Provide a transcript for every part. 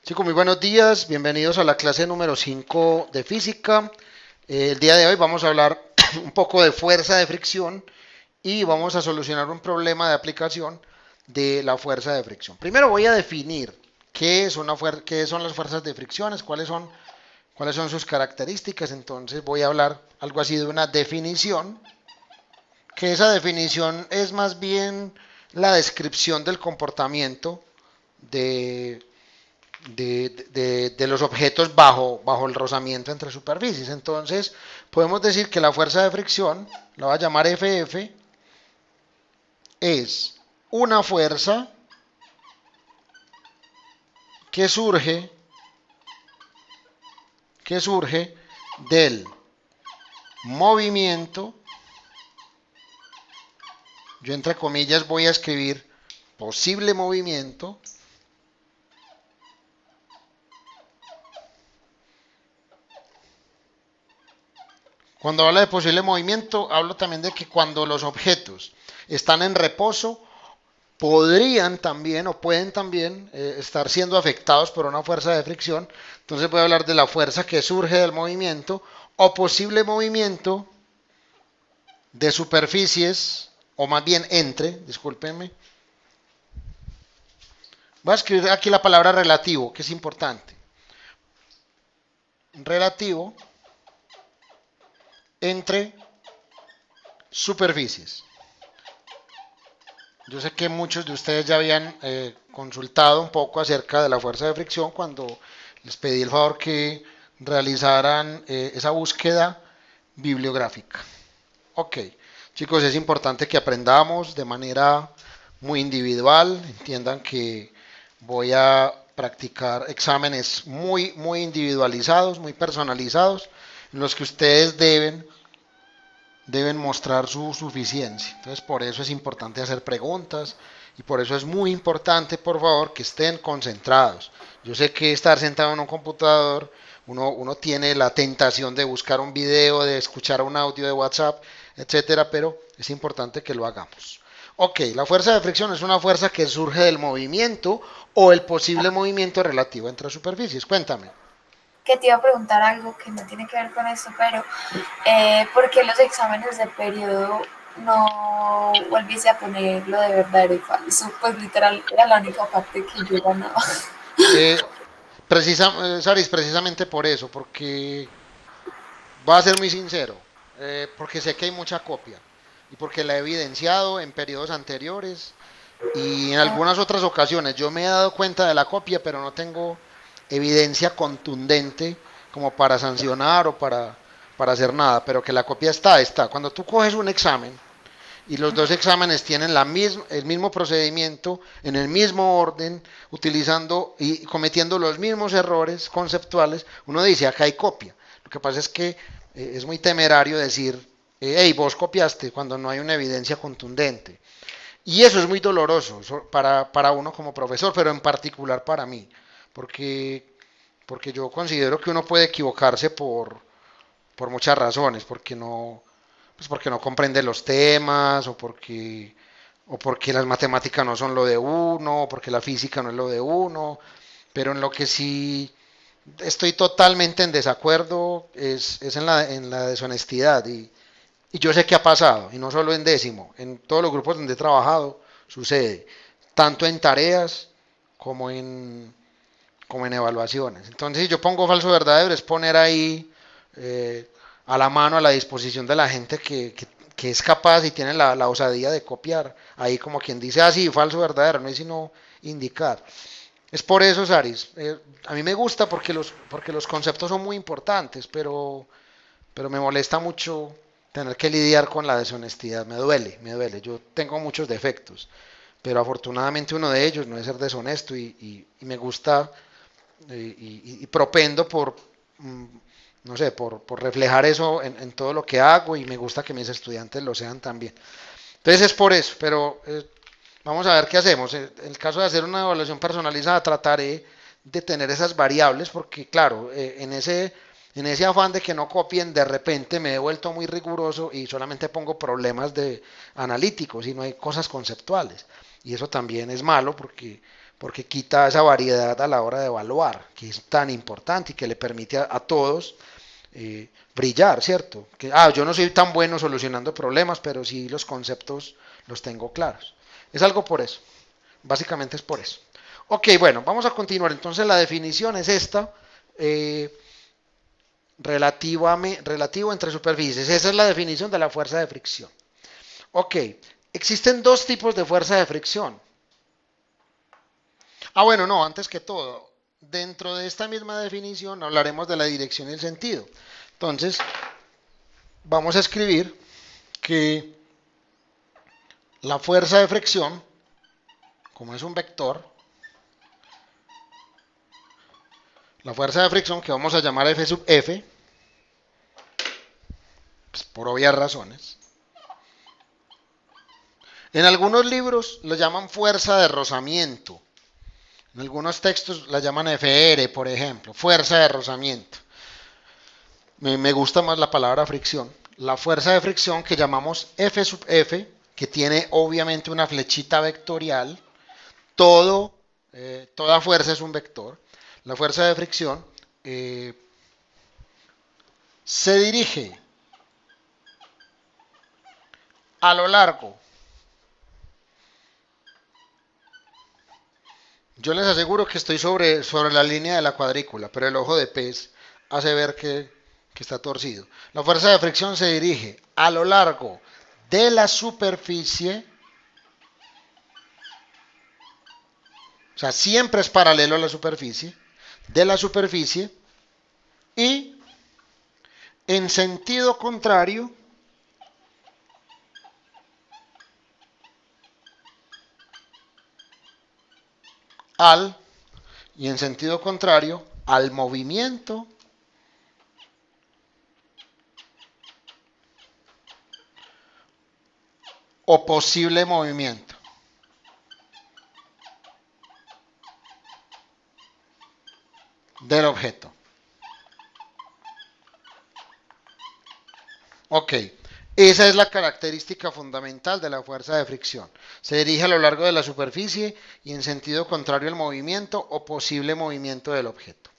Chicos, muy buenos días, bienvenidos a la clase número 5 de física. El día de hoy vamos a hablar un poco de fuerza de fricción y vamos a solucionar un problema de aplicación de la fuerza de fricción. Primero voy a definir qué son las fuerzas de fricciones, cuáles son sus características. Entonces voy a hablar algo así de una definición, que esa definición es más bien la descripción del comportamiento de de los objetos bajo el rozamiento entre superficies. Entonces, podemos decir que la fuerza de fricción, la voy a llamar FF, es una fuerza que surge, que surge del movimiento. Yo entre comillas voy a escribir posible movimiento Cuando hablo de posible movimiento, hablo también de que cuando los objetos están en reposo, podrían también o pueden también estar siendo afectados por una fuerza de fricción. Entonces voy a hablar de la fuerza que surge del movimiento o posible movimiento de superficies, o más bien discúlpenme. Voy a escribir aquí la palabra relativo, que es importante. Relativo entre superficies. Yo sé que muchos de ustedes ya habían consultado un poco acerca de la fuerza de fricción cuando les pedí el favor que realizaran esa búsqueda bibliográfica. Ok, chicos, es importante que aprendamos de manera muy individual. Entiendan que voy a practicar exámenes muy individualizados, muy personalizados, en los que ustedes deben mostrar su suficiencia. Entonces, por eso es importante hacer preguntas y por eso es muy importante, por favor, que estén concentrados. Yo sé que estar sentado en un computador, uno tiene la tentación de buscar un video, de escuchar un audio de WhatsApp, etcétera, pero es importante que lo hagamos. Ok, la fuerza de fricción es una fuerza que surge del movimiento o el posible movimiento relativo entre superficies. Cuéntame. Que te iba a preguntar algo que no tiene que ver con esto, pero ¿por qué los exámenes de periodo no volviese a poner lo de verdadero y falso? Pues literal era la única parte que yo ganaba. Eh, Saris, precisamente por eso, porque voy a ser muy sincero, porque sé que hay mucha copia y porque la he evidenciado en periodos anteriores y en algunas otras ocasiones yo me he dado cuenta de la copia, pero no tengo evidencia contundente como para sancionar o para hacer nada, pero que la copia está. Cuando tú coges un examen y los dos exámenes tienen el mismo procedimiento, en el mismo orden, utilizando y cometiendo los mismos errores conceptuales, uno dice, acá hay copia. Lo que pasa es que es muy temerario decir, hey, vos copiaste, cuando no hay una evidencia contundente. Y eso es muy doloroso para uno como profesor, pero en particular para mí, porque yo considero que uno puede equivocarse por muchas razones, porque no comprende los temas, o porque las matemáticas no son lo de uno, o porque la física no es lo de uno, pero en lo que sí estoy totalmente en desacuerdo es en la deshonestidad, y yo sé que ha pasado, y no solo en décimo, en todos los grupos donde he trabajado sucede, tanto en tareas como como en evaluaciones. Entonces, si yo pongo falso verdadero, es poner ahí a la mano, a la disposición de la gente que es capaz y tiene la osadía de copiar. Ahí como quien dice, ah, sí, falso verdadero, no es sino indicar. Es por eso, Saris, a mí me gusta porque los conceptos son muy importantes, pero me molesta mucho tener que lidiar con la deshonestidad. Me duele. Yo tengo muchos defectos, pero afortunadamente uno de ellos no es ser deshonesto y me gusta y propendo mm, no sé, por reflejar eso en todo lo que hago y me gusta que mis estudiantes lo sean también. Entonces es por eso, pero vamos a ver qué hacemos. En el caso de hacer una evaluación personalizada, trataré de tener esas variables porque, claro, en ese afán de que no copien, de repente me he vuelto muy riguroso y solamente pongo problemas de analíticos y no hay cosas conceptuales. Y eso también es malo porque quita esa variedad a la hora de evaluar, que es tan importante y que le permite a todos brillar, ¿cierto? Que, yo no soy tan bueno solucionando problemas, pero sí los conceptos los tengo claros. Es algo por eso, básicamente es por eso. Ok, bueno, vamos a continuar. Entonces la definición es esta, relativo entre superficies. Esa es la definición de la fuerza de fricción. Ok, existen dos tipos de fuerza de fricción. Bueno, no, antes que todo, dentro de esta misma definición hablaremos de la dirección y el sentido. Entonces, vamos a escribir que la fuerza de fricción, como es un vector, la fuerza de fricción que vamos a llamar F sub F, pues por obvias razones. En algunos libros lo llaman fuerza de rozamiento. En algunos textos la llaman FR, por ejemplo, fuerza de rozamiento. Me gusta más la palabra fricción. La fuerza de fricción que llamamos F sub F, que tiene obviamente una flechita vectorial. Toda fuerza es un vector. La fuerza de fricción se dirige a lo largo. Yo les aseguro que estoy sobre la línea de la cuadrícula, pero el ojo de pez hace ver que está torcido. La fuerza de fricción se dirige a lo largo de la superficie, o sea, siempre es paralelo a la superficie, de la superficie, y en sentido contrario y en sentido contrario al movimiento o posible movimiento del objeto. Ok, esa es la característica fundamental de la fuerza de fricción. Se dirige a lo largo de la superficie y en sentido contrario al movimiento o posible movimiento del objeto.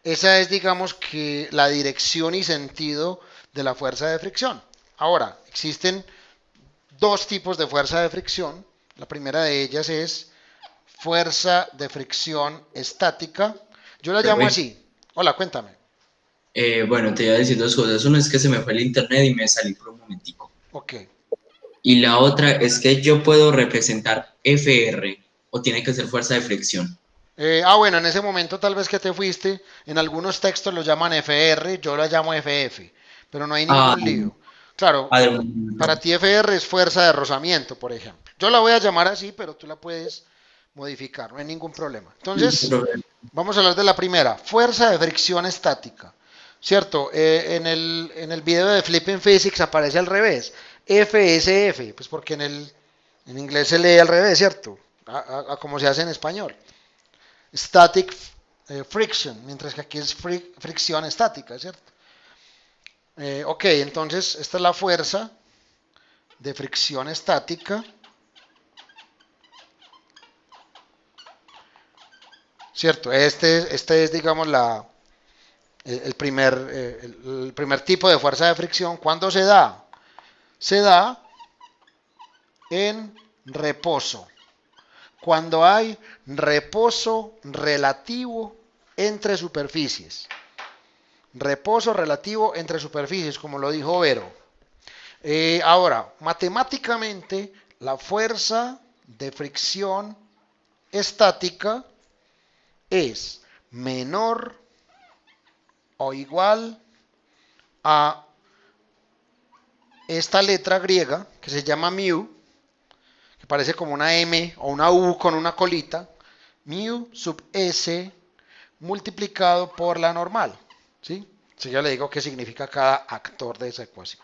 Esa es, digamos, que la dirección y sentido de la fuerza de fricción. Ahora, existen dos tipos de fuerza de fricción. La primera de ellas es fuerza de fricción estática. Yo la llamo Profe, así. Hola, cuéntame. bueno, te iba a decir dos cosas. Uno es que se me fue el internet y me salí por un momentico. Ok. Y la otra es que yo puedo representar FR o tiene que ser fuerza de fricción. Bueno, en ese momento tal vez que te fuiste, en algunos textos lo llaman FR, yo la llamo FF, pero no hay Ah, ningún lío. Claro, padre, para ti FR es fuerza de rozamiento, por ejemplo. Yo la voy a llamar así, pero tú la puedes modificar, no hay ningún problema. listo, Entonces, profe. vamos a hablar de la primera, fuerza de fricción estática. ¿Cierto? En el video de Flipping Physics aparece al revés, FSF, pues porque en inglés se lee al revés, ¿cierto? A como se hace en español. Static friction, mientras que aquí es fricción estática, ¿cierto? Ok, entonces esta es la fuerza de fricción estática, ¿cierto? Este es, digamos, el primer tipo de fuerza de fricción. ¿Cuándo se da? Se da en reposo. Cuando hay reposo relativo entre superficies. Reposo relativo entre superficies, como lo dijo Vero. Ahora, matemáticamente, la fuerza de fricción estática es menor o igual a esta letra griega que se llama mu, que parece como una M o una U con una colita, mu sub S multiplicado por la normal, ¿sí? Entonces ya le digo qué significa cada actor de esa ecuación.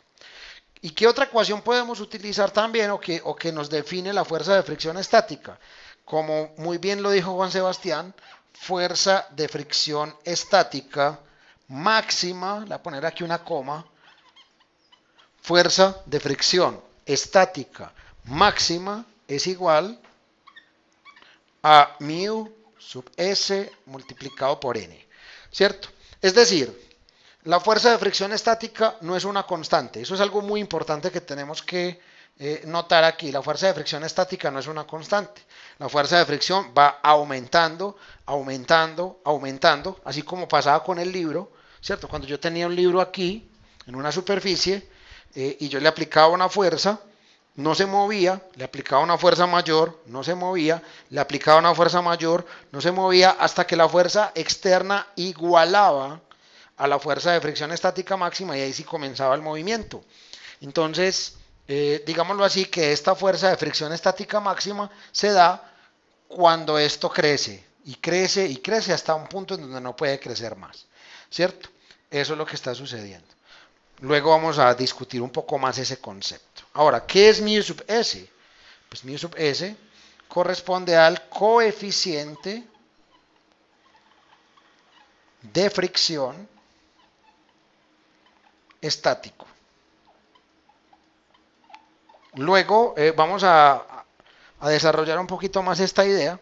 ¿Y qué otra ecuación podemos utilizar también o que nos define la fuerza de fricción estática? Como muy bien lo dijo Juan Sebastián, fuerza de fricción estática máxima, le voy a poner aquí una coma, fuerza de fricción estática máxima es igual a mu sub S multiplicado por N, ¿cierto? Es decir, la fuerza de fricción estática no es una constante. Eso es algo muy importante que tenemos que notar aquí. La fuerza de fricción estática no es una constante. La fuerza de fricción va aumentando, aumentando, aumentando, así como pasaba con el libro, ¿cierto? Cuando yo tenía un libro aquí, en una superficie, y yo le aplicaba una fuerza, no se movía, le aplicaba una fuerza mayor, no se movía, le aplicaba una fuerza mayor, no se movía, hasta que la fuerza externa igualaba a la fuerza de fricción estática máxima y ahí sí comenzaba el movimiento. Entonces, digámoslo así, que esta fuerza de fricción estática máxima se da cuando esto crece y crece y crece hasta un punto en donde no puede crecer más, ¿cierto? Eso es lo que está sucediendo. Luego vamos a discutir un poco más ese concepto. Ahora, ¿qué es mu sub S? Pues mu sub S corresponde al coeficiente de fricción estático. Luego vamos a desarrollar un poquito más esta idea,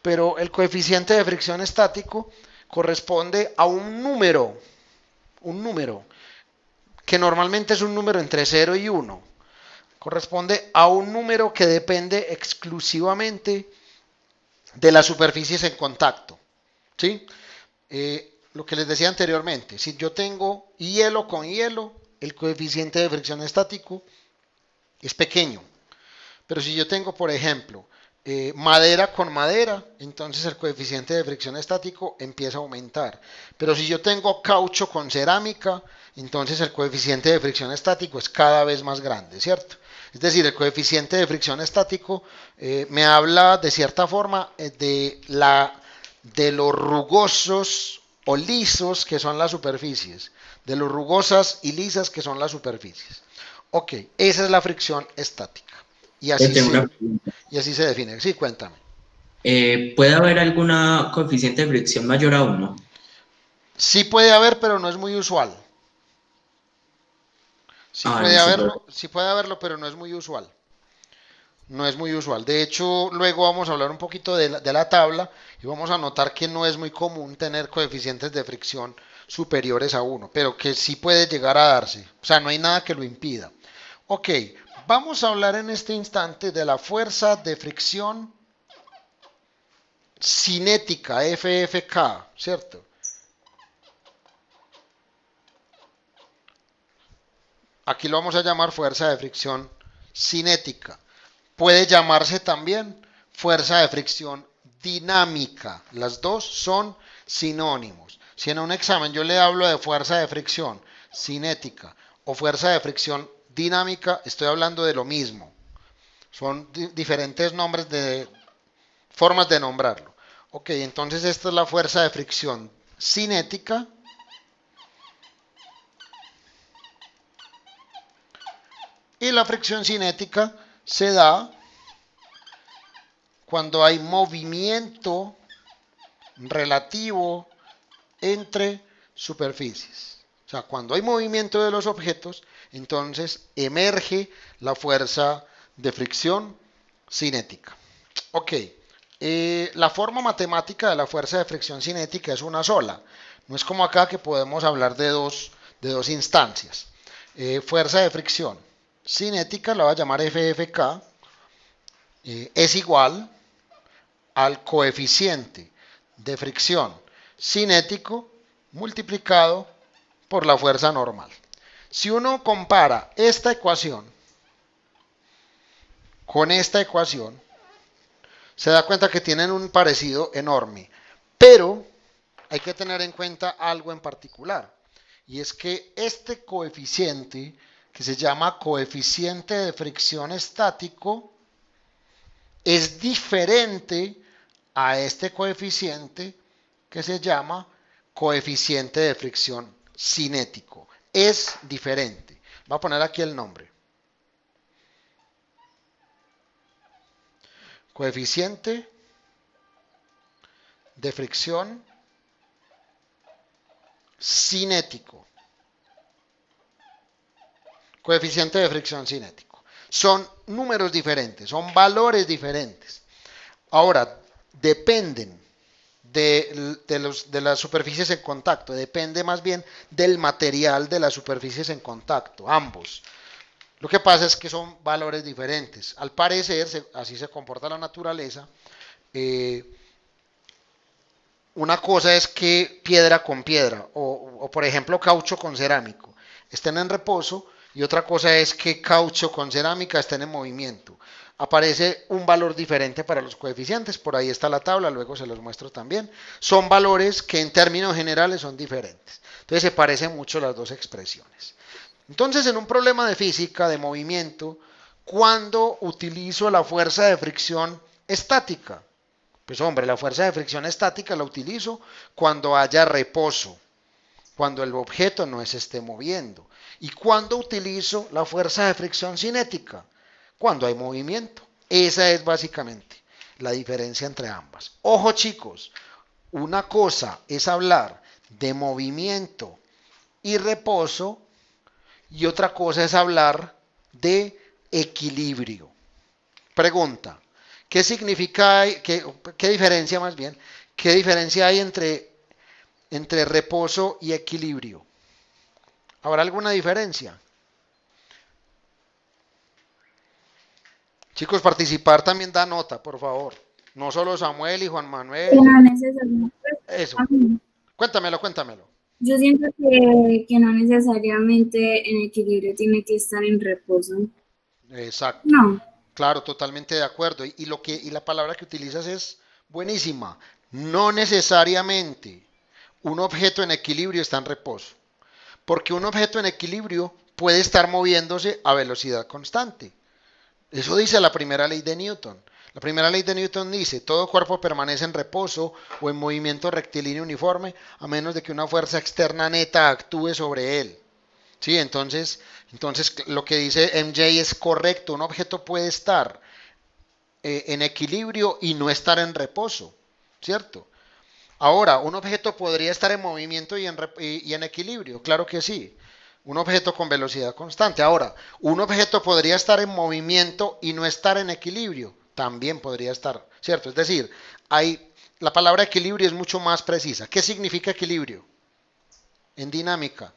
pero el coeficiente de fricción estático corresponde a un número, que normalmente es un número entre 0 y 1. Corresponde a un número que depende exclusivamente de las superficies en contacto. ¿Sí? Lo que les decía anteriormente, si yo tengo hielo con hielo, el coeficiente de fricción estático es pequeño. Pero si yo tengo, por ejemplo, madera con madera, entonces el coeficiente de fricción estático empieza a aumentar. Pero si yo tengo caucho con cerámica, entonces el coeficiente de fricción estático es cada vez más grande, ¿cierto? Es decir, el coeficiente de fricción estático me habla de cierta forma de los rugosos o lisos que son las superficies, de los rugosas y lisas que son las superficies. Ok, esa es la fricción estática. Tengo una pregunta. Y así se define. Sí, cuéntame. ¿Puede haber alguna coeficiente de fricción mayor a 1? Sí puede haber, pero no es muy usual. Listo. Sí puede haberlo, pero no es muy usual. No es muy usual. De hecho, luego vamos a hablar un poquito de la tabla y vamos a notar que no es muy común tener coeficientes de fricción superiores a 1, pero que sí puede llegar a darse. O sea, no hay nada que lo impida. Ok, vamos a hablar en este instante de la fuerza de fricción cinética, FFK, ¿cierto? Aquí lo vamos a llamar fuerza de fricción cinética. Puede llamarse también fuerza de fricción dinámica. Las dos son sinónimos. Si en un examen yo le hablo de fuerza de fricción cinética o fuerza de fricción dinámica, estoy hablando de lo mismo. Son diferentes nombres de formas de nombrarlo. Ok, entonces esta es la fuerza de fricción cinética. Y la fricción cinética se da cuando hay movimiento relativo entre superficies. O sea, cuando hay movimiento de los objetos, entonces emerge la fuerza de fricción cinética. Ok, la forma matemática de la fuerza de fricción cinética es una sola. No es como acá que podemos hablar de dos instancias. Fuerza de fricción cinética, la voy a llamar FFK, es igual al coeficiente de fricción cinético multiplicado por la fuerza normal. Si uno compara esta ecuación con esta ecuación, se da cuenta que tienen un parecido enorme, pero hay que tener en cuenta algo en particular, y es que este coeficiente, que se llama coeficiente de fricción estático, es diferente a este coeficiente que se llama coeficiente de fricción cinético. Es diferente. Voy a poner aquí el nombre. Coeficiente de fricción cinético. Coeficiente de fricción cinético. Son números diferentes, son valores diferentes. Ahora, dependen de las superficies en contacto, depende más bien del material de las superficies en contacto, ambos. Lo que pasa es que son valores diferentes. Al parecer, así se comporta la naturaleza. eh, una cosa es que piedra con piedra, o por ejemplo caucho con cerámico, estén en reposo, y otra cosa es que caucho con cerámica estén en movimiento. Aparece un valor diferente para los coeficientes, por ahí está la tabla, luego se los muestro también. Son valores que en términos generales son diferentes. Entonces se parecen mucho las dos expresiones. Entonces, en un problema de física, de movimiento, ¿cuándo utilizo la fuerza de fricción estática? Pues hombre, la fuerza de fricción estática la utilizo cuando haya reposo, cuando el objeto no se esté moviendo. ¿Y cuándo utilizo la fuerza de fricción cinética? Cuando hay movimiento. Esa es básicamente la diferencia entre ambas. Ojo chicos, una cosa es hablar de movimiento y reposo y otra cosa es hablar de equilibrio. Pregunta, ¿qué significa, qué diferencia más bien, qué diferencia hay entre reposo y equilibrio? ¿Habrá alguna diferencia? Chicos, participar también da nota, por favor. No solo Samuel y Juan Que Manuel. no necesariamente, Eso. a mí, Cuéntamelo, cuéntamelo. yo siento que no necesariamente en equilibrio tiene que estar en reposo. Exacto. No, Claro, totalmente de acuerdo. Y la palabra que utilizas es buenísima. No necesariamente un objeto en equilibrio está en reposo, porque un objeto en equilibrio puede estar moviéndose a velocidad constante. Eso dice la primera ley de Newton. La primera ley de Newton dice, todo cuerpo permanece en reposo o en movimiento rectilíneo uniforme a menos de que una fuerza externa neta actúe sobre él. Sí, entonces lo que dice MJ es correcto. Un objeto puede estar en equilibrio y no estar en reposo, ¿cierto? Ahora, un objeto podría estar en movimiento y en equilibrio, claro que sí. Un objeto con velocidad constante. Ahora, un objeto podría estar en movimiento y no estar en equilibrio, también podría estar, ¿cierto? Es decir, la palabra equilibrio es mucho más precisa. ¿Qué significa equilibrio en dinámica?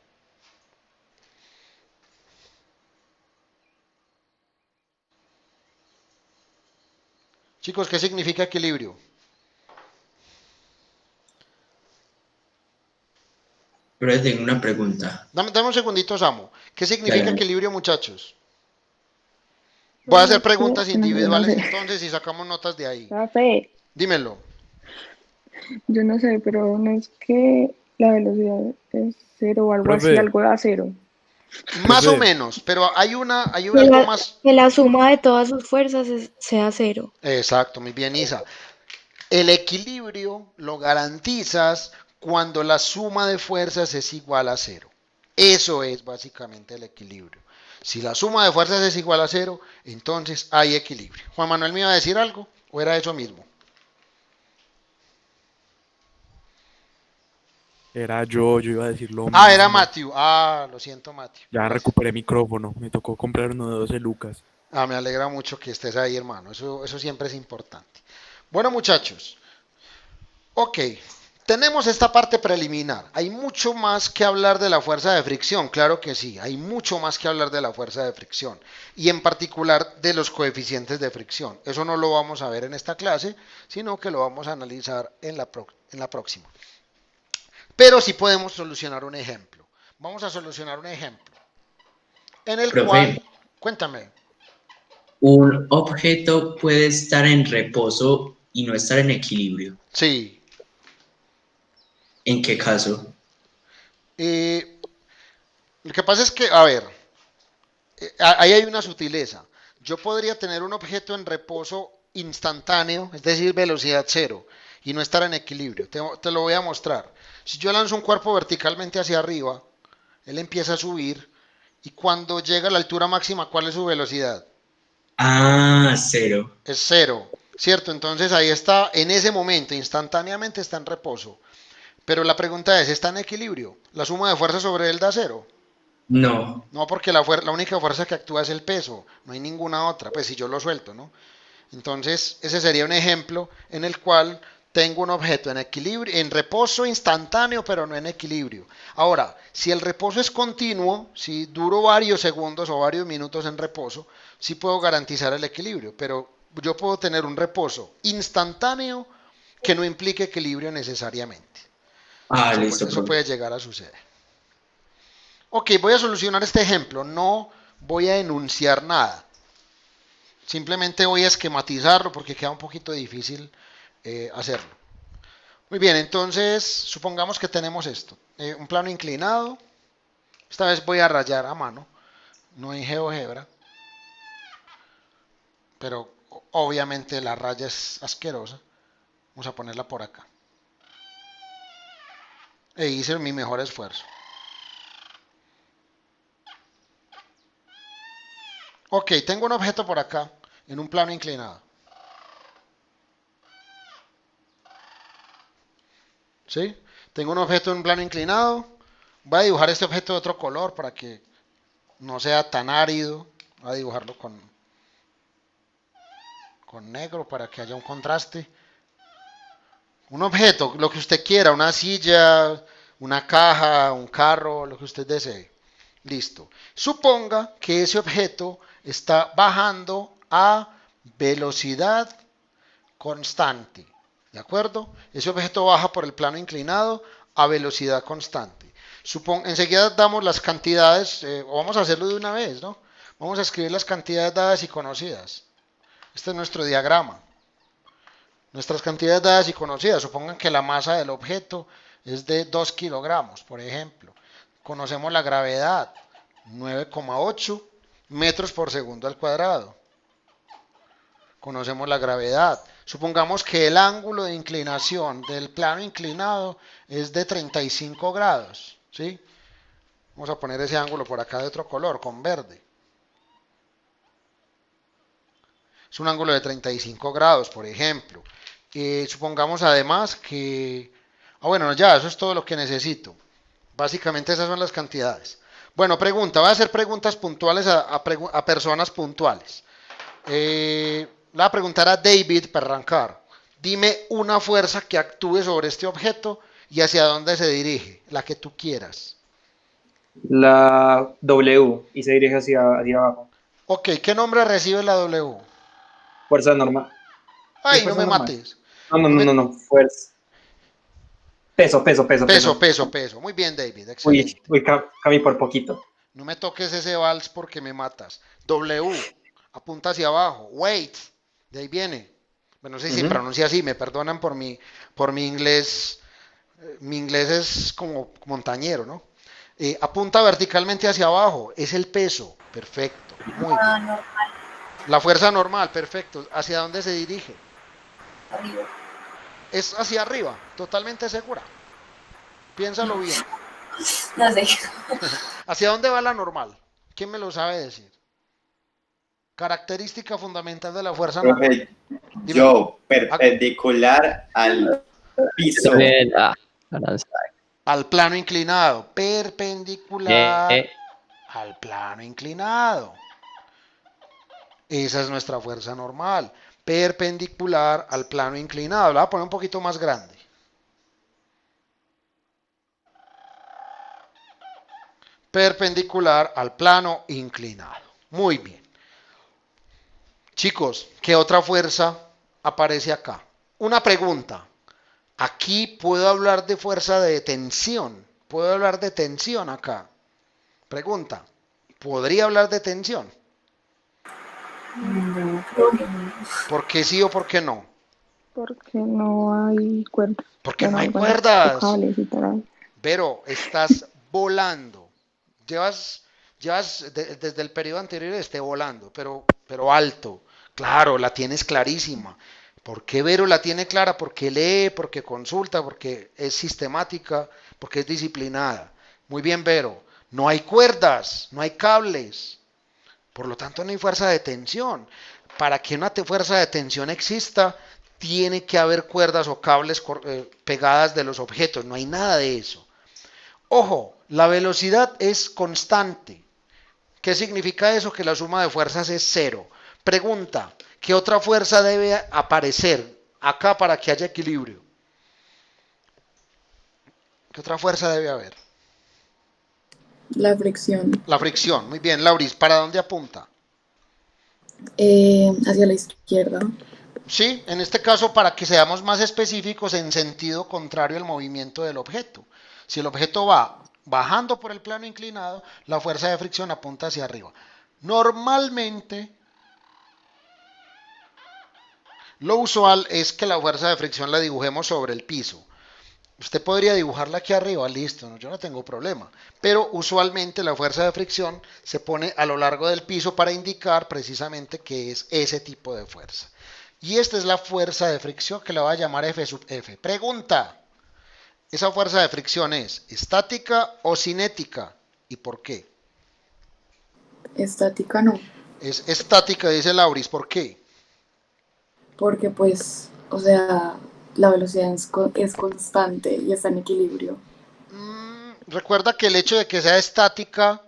Chicos, ¿qué significa equilibrio? Pero tengo una pregunta. Dame un segundito, Samu. ¿Qué significa Dale. equilibrio, muchachos? Voy a hacer Pues preguntas yo no individuales sé, entonces y sacamos notas de ahí. Rafael, Dímelo. yo no sé, pero no es que la velocidad es cero o algo así, Profe, algo da cero. Más o profe, menos, pero hay Que algo la, más. que la suma de todas sus fuerzas sea cero. Exacto, muy bien, Isa. El equilibrio lo garantizas cuando la suma de fuerzas es igual a cero. Eso es básicamente el equilibrio. Si la suma de fuerzas es igual a cero, entonces hay equilibrio. Juan Manuel me iba a decir algo, o era eso mismo. era yo iba a decir lo Ah, era mismo. Matthew. Ah, lo siento, Matthew. Ya recuperé micrófono, me tocó comprar uno de 12 lucas. Ah, me alegra mucho que estés ahí, hermano. Eso siempre es importante. Bueno, muchachos. Ok, tenemos esta parte preliminar. Hay mucho más que hablar de la fuerza de fricción, claro que sí, hay mucho más que hablar de la fuerza de fricción y en particular de los coeficientes de fricción. Eso no lo vamos a ver en esta clase, sino que lo vamos a analizar en la próxima. Pero sí podemos solucionar un ejemplo. Vamos a solucionar un ejemplo en el Profe, cual, cuéntame, un objeto puede estar en reposo y no estar en equilibrio. sí, ¿En qué caso? eh, lo que pasa es que, a ver, ahí hay una sutileza. Yo podría tener un objeto en reposo instantáneo, es decir, velocidad cero, y no estar en equilibrio. Te lo voy a mostrar. Si yo lanzo un cuerpo verticalmente hacia arriba, él empieza a subir, y cuando llega a la altura máxima, ¿cuál es su velocidad? Ah, cero. Es cero, ¿cierto? Entonces ahí está, en ese momento, instantáneamente está en reposo. Pero la pregunta es, ¿está en equilibrio? ¿La suma de fuerza sobre él da cero? No. No, porque la única fuerza que actúa es el peso, no hay ninguna otra, pues si yo lo suelto, ¿no? Entonces, ese sería un ejemplo en el cual tengo un objeto en equilibrio, en reposo instantáneo, pero no en equilibrio. Ahora, si el reposo es continuo, si duro varios segundos o varios minutos en reposo, sí puedo garantizar el equilibrio, pero yo puedo tener un reposo instantáneo que no implique equilibrio necesariamente. Ah, Eso, listo, eso profe. puede llegar a suceder. Ok, voy a solucionar este ejemplo, no voy a enunciar nada. Simplemente voy a esquematizarlo porque queda un poquito difícil hacerlo. Muy bien, entonces supongamos que tenemos esto. Un plano inclinado. Esta vez voy a rayar a mano, no en GeoGebra. Pero obviamente la raya es asquerosa. Vamos a ponerla por acá. E hice mi mejor esfuerzo. Ok, tengo un objeto por acá, en un plano inclinado. ¿Sí? Tengo un objeto en un plano inclinado. Voy a dibujar este objeto de otro color para que no sea tan árido. Voy a dibujarlo con negro para que haya un contraste. Un objeto, lo que usted quiera, una silla, una caja, un carro, lo que usted desee. Listo. Suponga que ese objeto está bajando a velocidad constante. ¿De acuerdo? Ese objeto baja por el plano inclinado a velocidad constante. Enseguida damos las cantidades, o vamos a hacerlo de una vez, ¿no? Vamos a escribir las cantidades dadas y conocidas. Este es nuestro diagrama. Nuestras cantidades dadas y conocidas. Supongan que la masa del objeto es de 2 kilogramos, por ejemplo. Conocemos la gravedad, 9,8 metros por segundo al cuadrado. Conocemos la gravedad. Supongamos que el ángulo de inclinación del plano inclinado es de 35 grados. ¿Sí? Vamos a poner ese ángulo por acá de otro color, con verde. Es un ángulo de 35 grados, por ejemplo. Supongamos además que... bueno, ya, eso es todo lo que necesito. Básicamente esas son las cantidades. Bueno, pregunta. Voy a hacer preguntas puntuales a personas puntuales. Le voy a preguntar a David para arrancar. Dime una fuerza que actúe sobre este objeto y hacia dónde se dirige, la que tú quieras. La W y se dirige hacia abajo. Ok, ¿qué nombre recibe la W? Fuerza normal. Ay, no Fuerza me normal. mates. No, No me... fuerza. Peso. Peso. Muy bien, David, excelente. Uy, cambié por poquito. No me toques ese vals porque me matas. W, apunta hacia abajo. Weight, de ahí viene. Bueno, no sé si se pronuncia así, me perdonan por mi inglés. Mi inglés es como montañero, ¿no? Apunta verticalmente hacia abajo, es el peso. Perfecto, muy bien. Normal, La fuerza normal, perfecto. ¿Hacia dónde se dirige? arriba. Es hacia arriba, totalmente segura. Piénsalo bien. No sé. ¿Hacia dónde va la normal? ¿Quién me lo sabe decir? Característica fundamental de la fuerza normal. Profe, Dime. yo, perpendicular al piso. También, Al plano inclinado. Perpendicular al plano inclinado. Esa es nuestra fuerza normal. Perpendicular al plano inclinado. La voy a poner un poquito más grande. Perpendicular al plano inclinado. Muy bien. Chicos, ¿qué otra fuerza aparece acá? Una pregunta. Aquí puedo hablar de fuerza de tensión. ¿Puedo hablar de tensión acá? Pregunta. ¿Podría hablar de tensión? No, creo que no. ¿Por qué sí o por qué no? Porque no hay cuerdas. Porque no hay Bueno, cuerdas. cables y tal. Pero estás volando. Llevas desde el periodo anterior esté volando, pero alto. Claro, la tienes clarísima. ¿Por qué Vero la tiene clara? Porque lee, porque consulta, porque es sistemática, porque es disciplinada. Muy bien, Vero. No hay cuerdas, no hay cables. Por lo tanto, no hay fuerza de tensión. Para que una fuerza de tensión exista, tiene que haber cuerdas o cables pegadas de los objetos. No hay nada de eso. Ojo, la velocidad es constante. ¿Qué significa eso? Que la suma de fuerzas es cero. Pregunta, ¿Qué otra fuerza debe aparecer acá para que haya equilibrio? ¿Qué otra fuerza debe haber? La fricción. La fricción. Muy bien, Lauris, ¿para dónde apunta? Hacia la izquierda. Sí, en este caso para que seamos más específicos en sentido contrario al movimiento del objeto. Si el objeto va bajando por el plano inclinado, la fuerza de fricción apunta hacia arriba. Normalmente, lo usual es que la fuerza de fricción la dibujemos sobre el piso. Usted podría dibujarla aquí arriba, listo, yo no tengo problema. Pero usualmente la fuerza de fricción se pone a lo largo del piso para indicar precisamente que es ese tipo de fuerza. Y esta es la fuerza de fricción que la va a llamar F sub F. Pregunta, ¿esa fuerza de fricción es estática o cinética? ¿Y por qué? Estática no, Es estática, dice Lauris, ¿por qué? porque pues, o sea, la velocidad es constante y está en equilibrio. Recuerda que el hecho de que sea estática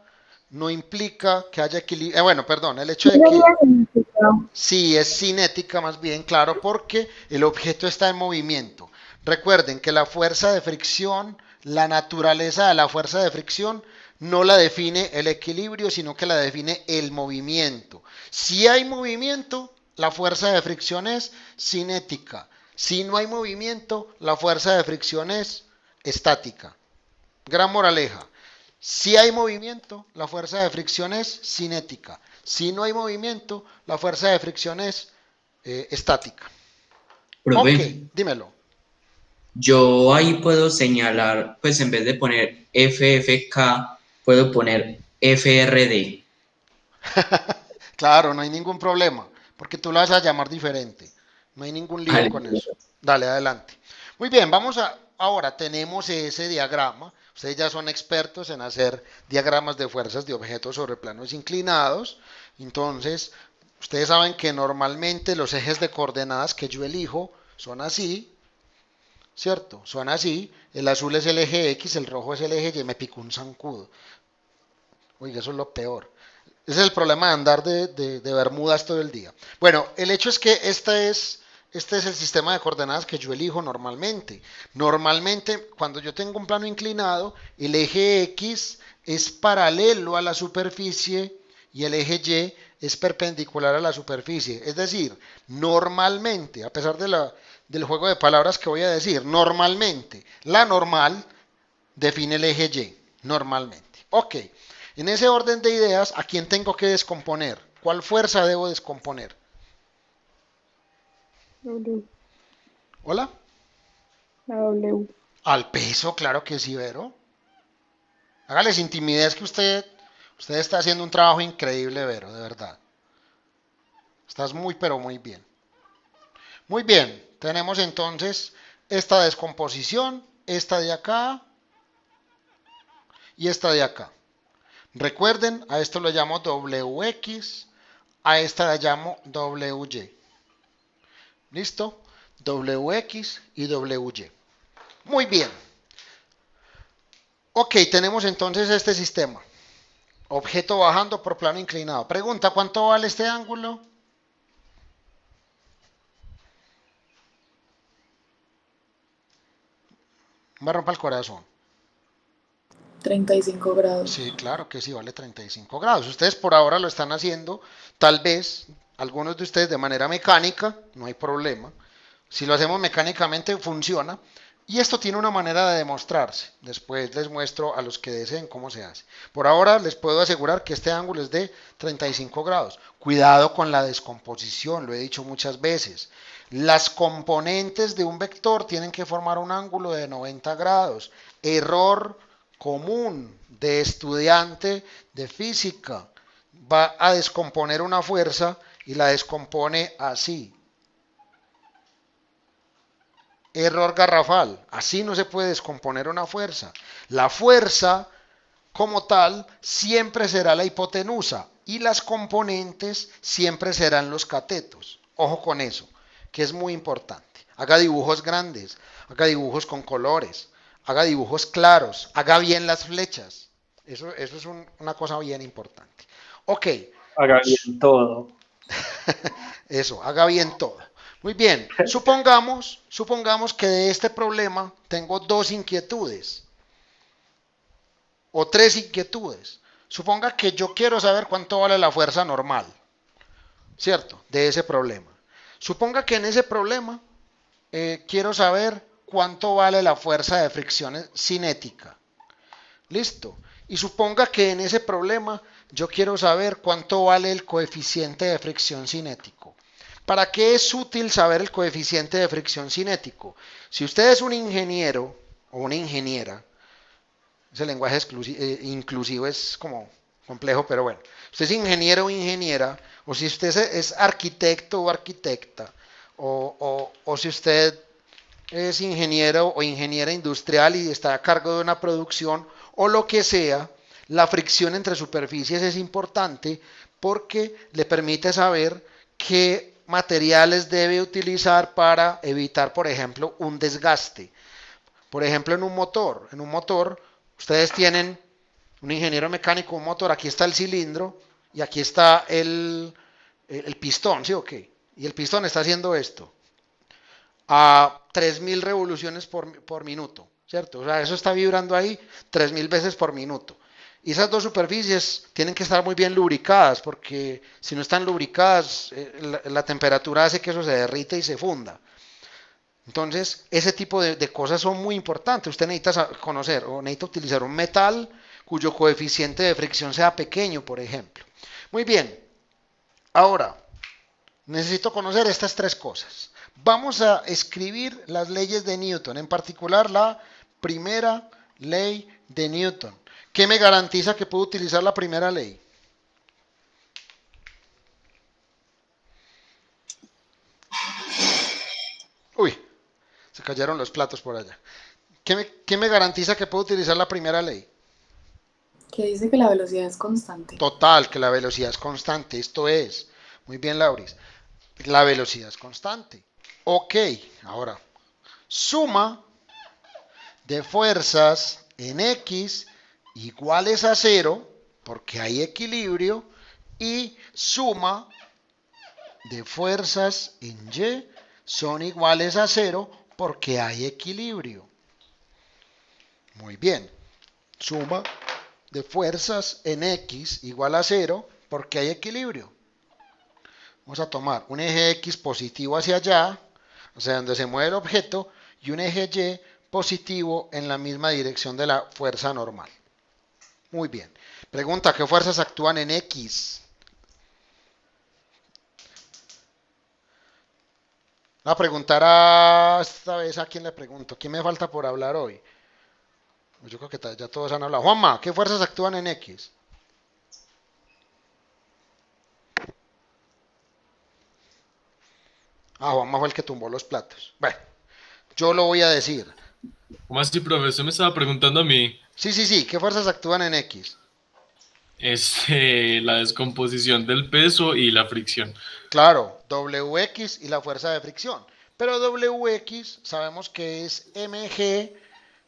no implica que haya equilibrio. Bueno, perdón, el hecho de que sí es cinética más bien, claro, porque el objeto está en movimiento. Recuerden que la fuerza de fricción, la naturaleza de la fuerza de fricción no la define el equilibrio, sino que la define el movimiento. Si hay movimiento, la fuerza de fricción es cinética. Si no hay movimiento, la fuerza de fricción es estática. Gran moraleja. Si hay movimiento, la fuerza de fricción es cinética. Si no hay movimiento, la fuerza de fricción es estática. Profe, Ok, dímelo. yo ahí puedo señalar, pues en vez de poner FFK, puedo poner FRD. Claro, no hay ningún problema, porque tú la vas a llamar diferente. No hay ningún lío Vale. con eso. Dale, adelante. Muy bien, ahora tenemos ese diagrama. Ustedes ya son expertos en hacer diagramas de fuerzas de objetos sobre planos inclinados. Entonces, ustedes saben que normalmente los ejes de coordenadas que yo elijo son así, ¿cierto? Son así. El azul es el eje X, el rojo es el eje Y. Me picó un zancudo. Oiga, eso es lo peor. Ese es el problema de andar de bermudas todo el día. Bueno, el hecho es que este es el sistema de coordenadas que yo elijo normalmente. Normalmente, cuando yo tengo un plano inclinado, el eje X es paralelo a la superficie y el eje Y es perpendicular a la superficie. Es decir, normalmente, a pesar del juego de palabras que voy a decir, normalmente, la normal define el eje Y, normalmente. Ok. En ese orden de ideas, ¿a quién tengo que descomponer? ¿Cuál fuerza debo descomponer? W. ¿Hola? La W. Al peso, claro que sí, Vero. Hágale sin timidez que usted está haciendo un trabajo increíble, Vero, de verdad. Estás muy, pero muy bien. Muy bien, tenemos entonces esta descomposición, esta de acá y esta de acá. Recuerden, a esto lo llamo WX, a esta la llamo WY. ¿Listo? WX y WY. Muy bien. Ok, tenemos entonces este sistema. Objeto bajando por plano inclinado. Pregunta, ¿cuánto vale este ángulo? Me rompa el corazón. 35 grados. Sí, claro que sí, vale 35 grados. Ustedes por ahora lo están haciendo, tal vez, algunos de ustedes de manera mecánica, no hay problema. Si lo hacemos mecánicamente, funciona. Y esto tiene una manera de demostrarse. Después les muestro a los que deseen cómo se hace. Por ahora les puedo asegurar que este ángulo es de 35 grados. Cuidado con la descomposición, lo he dicho muchas veces. Las componentes de un vector tienen que formar un ángulo de 90 grados. Error común de estudiante de física. Va a descomponer una fuerza y la descompone así. Error garrafal. Así no se puede descomponer una fuerza. La fuerza, como tal, siempre será la hipotenusa y las componentes siempre serán los catetos. Ojo con eso, que es muy importante. Haga dibujos grandes, haga dibujos con colores, haga dibujos claros, haga bien las flechas. Eso es una cosa bien importante. Ok. Haga bien todo. Eso, haga bien todo. Muy bien, supongamos que de este problema tengo dos inquietudes o tres inquietudes. Suponga que yo quiero saber cuánto vale la fuerza normal, ¿cierto? De ese problema. Suponga que en ese problema quiero saber cuánto vale la fuerza de fricción cinética. Listo. Y suponga que en ese problema yo quiero saber cuánto vale el coeficiente de fricción cinético. ¿Para qué es útil saber el coeficiente de fricción cinético? Si usted es un ingeniero o una ingeniera, ese lenguaje inclusivo es como complejo, pero bueno, usted es ingeniero o ingeniera, o si usted es arquitecto o arquitecta, o si usted es ingeniero o ingeniera industrial y está a cargo de una producción o lo que sea, la fricción entre superficies es importante porque le permite saber qué materiales debe utilizar para evitar, por ejemplo, un desgaste. Por ejemplo, en un motor, ustedes tienen un ingeniero mecánico, un motor, aquí está el cilindro y aquí está el pistón, ¿sí o qué? Y el pistón está haciendo esto a 3000 revoluciones por minuto, ¿cierto? O sea, eso está vibrando ahí 3000 veces por minuto. Y esas dos superficies tienen que estar muy bien lubricadas, porque si no están lubricadas, la temperatura hace que eso se derrite y se funda. Entonces, ese tipo de cosas son muy importantes. Usted necesita conocer o necesita utilizar un metal cuyo coeficiente de fricción sea pequeño, por ejemplo. Muy bien. Ahora, necesito conocer estas tres cosas. Vamos a escribir las leyes de Newton, en particular la primera ley de Newton. ¿Qué me garantiza que puedo utilizar la primera ley? Uy, se cayeron los platos por allá. ¿Qué me garantiza que puedo utilizar la primera ley? Que dice que la velocidad es constante. Total, que la velocidad es constante. Esto es. Muy bien, Lauris. La velocidad es constante. Ok, ahora. Suma de fuerzas en X iguales a 0, porque hay equilibrio, y suma de fuerzas en Y son iguales a 0, porque hay equilibrio. Muy bien. Suma de fuerzas en X igual a 0, porque hay equilibrio. Vamos a tomar un eje X positivo hacia allá, o sea, donde se mueve el objeto, y un eje Y positivo en la misma dirección de la fuerza normal. Muy bien. Pregunta, ¿qué fuerzas actúan en X? Voy a preguntar esta vez a quién le pregunto. ¿Quién me falta por hablar hoy? Yo creo que ya todos han hablado. Juanma, ¿qué fuerzas actúan en X? Juanma fue el que tumbó los platos. Bueno, yo lo voy a decir. ¿Cómo así, profesor? Me estaba preguntando a mí. Sí. ¿Qué fuerzas actúan en X? La descomposición del peso y la fricción. Claro, WX y la fuerza de fricción. Pero WX sabemos que es mg,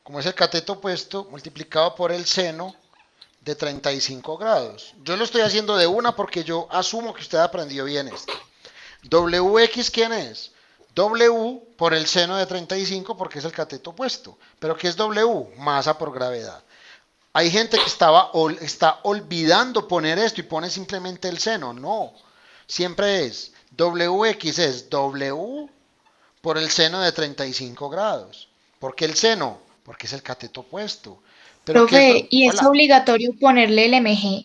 como es el cateto opuesto, multiplicado por el seno de 35 grados. Yo lo estoy haciendo de una porque yo asumo que usted aprendió bien esto. WX, ¿quién es? W por el seno de 35 porque es el cateto opuesto. ¿Pero qué es W? Masa por gravedad. Hay gente que está olvidando poner esto y pone simplemente el seno. No, siempre es WX es W por el seno de 35 grados. ¿Por qué el seno? Porque es el cateto opuesto. Pero Profe, ¿y es Hola. obligatorio ponerle el MG?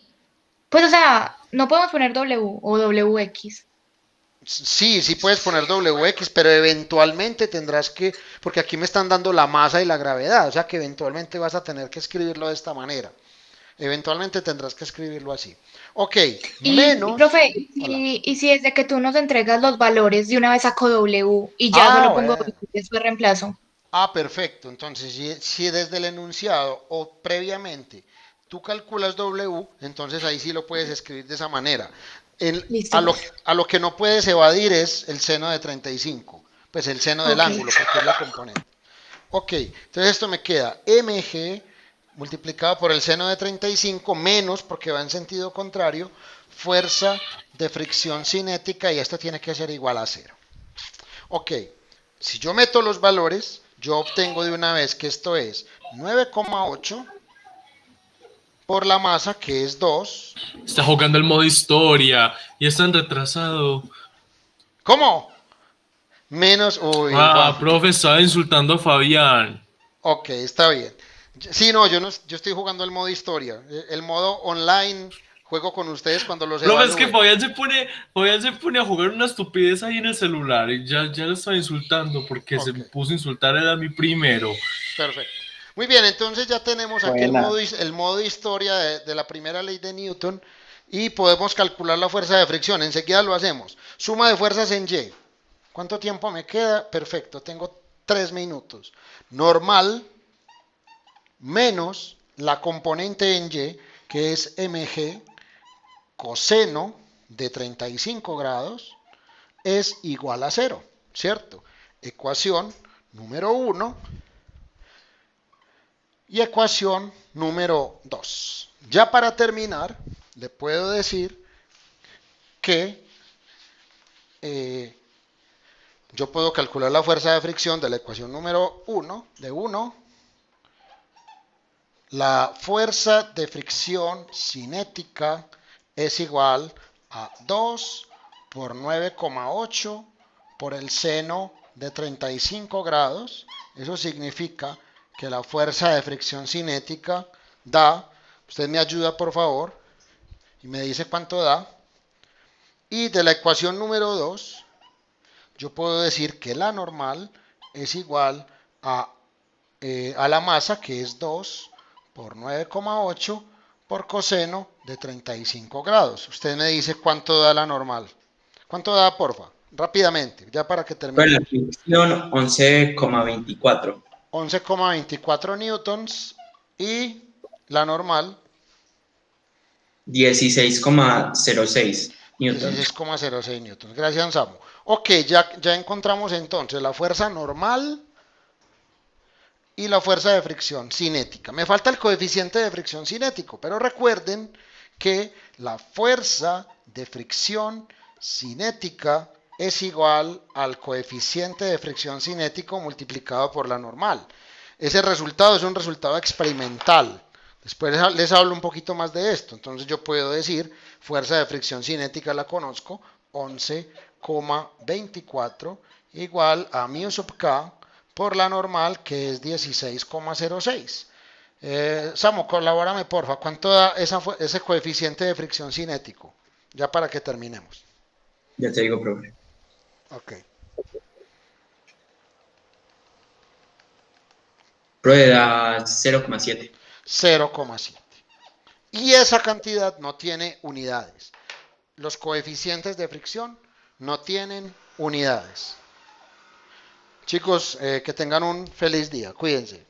Pues, o sea, no podemos poner W o WX. Sí puedes poner WX, pero eventualmente tendrás que, porque aquí me están dando la masa y la gravedad, o sea que eventualmente vas a tener que escribirlo de esta manera. Eventualmente tendrás que escribirlo así. Ok, menos... Profe, y si desde que tú nos entregas los valores de una vez saco W y ya solo pongo bueno. W y después reemplazo? Perfecto. Entonces, si desde el enunciado o previamente tú calculas W, entonces ahí sí lo puedes escribir de esa manera. A lo que no puedes evadir es el seno de 35, pues el seno del ángulo, porque es la componente. Ok, entonces esto me queda mg multiplicado por el seno de 35 menos, porque va en sentido contrario, fuerza de fricción cinética y esto tiene que ser igual a 0. Ok, si yo meto los valores, yo obtengo de una vez que esto es 9,8 por la masa, que es 2. Está jugando el modo historia y es tan retrasado. ¿Cómo? Menos, uy, Ah, Juan. profe, estaba insultando a Fabián. Ok, está bien. Sí, no, yo estoy jugando el modo historia. El modo online juego con ustedes cuando los Profe, es que evalúe. Fabián se pone a jugar una estupidez ahí en el celular y ya lo estaba insultando porque se Ok, me puso a insultar él a mí primero. perfecto. Muy bien, entonces ya tenemos aquí Buena. el modo historia de la primera ley de Newton y podemos calcular la fuerza de fricción. Enseguida lo hacemos. Suma de fuerzas en Y. ¿Cuánto tiempo me queda? Perfecto, tengo 3 minutos. Normal menos la componente en Y, que es mg coseno de 35 grados, es igual a 0, ¿cierto? Ecuación número 1 y ecuación número 2. Ya para terminar, le puedo decir que yo puedo calcular la fuerza de fricción de la ecuación número 1, de 1. La fuerza de fricción cinética es igual a 2 por 9,8 por el seno de 35 grados. Eso significa que la fuerza de fricción cinética da, usted me ayuda por favor y me dice cuánto da. Y de la ecuación número 2, yo puedo decir que la normal es igual a la masa, que es 2 por 9,8 por coseno de 35 grados. Usted me dice cuánto da la normal. ¿Cuánto da, porfa? Rápidamente, ya para que Pues termine. la fricción 11,24. 11,24 newtons y la normal 16,06 newtons. 16,06 newtons. Gracias, Samu. Ok, ya encontramos entonces la fuerza normal y la fuerza de fricción cinética. Me falta el coeficiente de fricción cinético, pero recuerden que la fuerza de fricción cinética es igual al coeficiente de fricción cinético multiplicado por la normal. Ese resultado es un resultado experimental. Después les hablo un poquito más de esto. Entonces yo puedo decir, fuerza de fricción cinética la conozco, 11,24 igual a mu sub k por la normal, que es 16,06. Samu, colabórame porfa, ¿cuánto da ese coeficiente de fricción cinético? Ya para que terminemos. Ya te digo, profe. Ok. Profe, da 0,7. 0,7. Y esa cantidad no tiene unidades. Los coeficientes de fricción no tienen unidades. Chicos, que tengan un feliz día. Cuídense.